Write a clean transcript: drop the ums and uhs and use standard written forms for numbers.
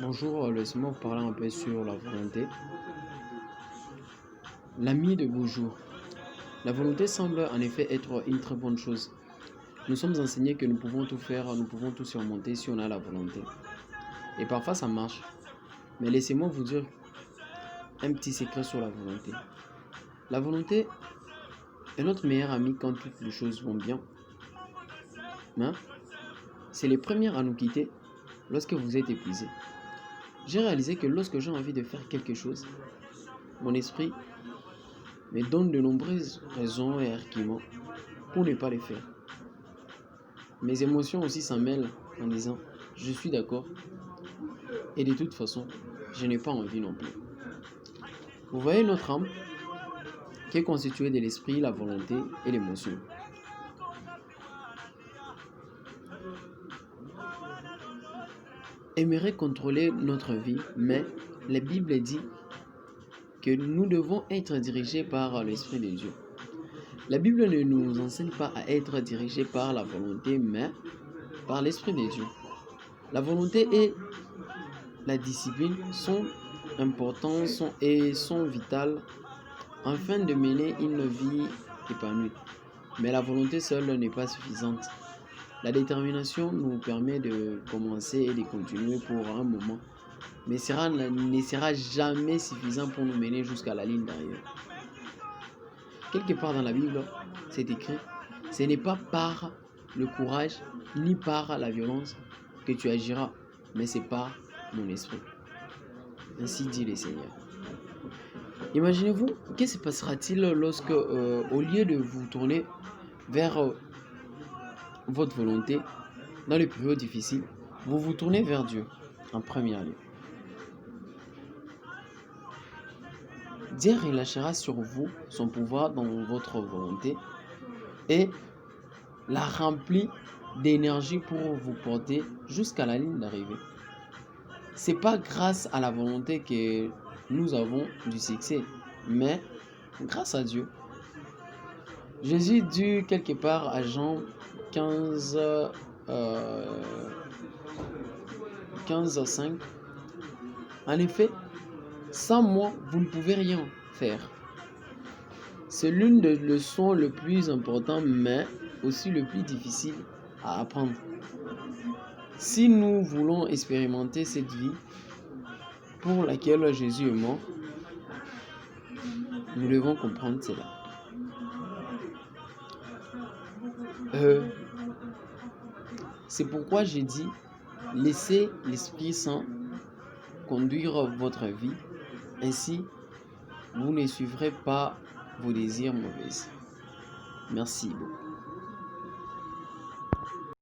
Bonjour, laissez-moi vous parler un peu sur la volonté. L'ami de beaux jours. La volonté semble en effet être une très bonne chose. Nous sommes enseignés que nous pouvons tout faire, nous pouvons tout surmonter si on a la volonté. Et parfois ça marche. Mais laissez-moi vous dire un petit secret sur la volonté. La volonté est notre meilleur ami quand toutes les choses vont bien. Hein? C'est les premières à nous quitter lorsque vous êtes épuisé. J'ai réalisé que lorsque j'ai envie de faire quelque chose, mon esprit me donne de nombreuses raisons et arguments pour ne pas le faire. Mes émotions aussi s'en mêlent en disant je suis d'accord et de toute façon je n'ai pas envie non plus. Vous voyez notre âme qui est constituée de l'esprit, la volonté et l'émotion. Aimerait contrôler notre vie, mais la Bible dit que nous devons être dirigés par l'Esprit de Dieu. La Bible ne nous enseigne pas à être dirigés par la volonté, mais par l'Esprit de Dieu. La volonté et la discipline sont importantes et sont vitales afin de mener une vie épanouie. Mais la volonté seule n'est pas suffisante. La détermination nous permet de commencer et de continuer pour un moment, mais ne sera jamais suffisant pour nous mener jusqu'à la ligne d'arrivée. Quelque part dans la Bible, c'est écrit, ce n'est pas par le courage ni par la violence que tu agiras, mais c'est par mon esprit. Ainsi dit le Seigneur. Imaginez-vous, qu'est-ce qui se passera-t-il lorsque, au lieu de vous tourner vers votre volonté, dans les périodes difficiles, vous vous tournez vers Dieu en premier lieu. Dieu relâchera sur vous son pouvoir dans votre volonté et la remplit d'énergie pour vous porter jusqu'à la ligne d'arrivée. C'est pas grâce à la volonté que nous avons du succès, mais grâce à Dieu. Jésus dit quelque part à Jean 15:5, en effet, sans moi, vous ne pouvez rien faire. C'est l'une des leçons les plus importantes, mais aussi le plus difficile à apprendre. Si nous voulons expérimenter cette vie pour laquelle Jésus est mort, nous devons comprendre cela. C'est pourquoi j'ai dit, laissez l'Esprit Saint conduire votre vie, ainsi vous ne suivrez pas vos désirs mauvais. Merci beaucoup.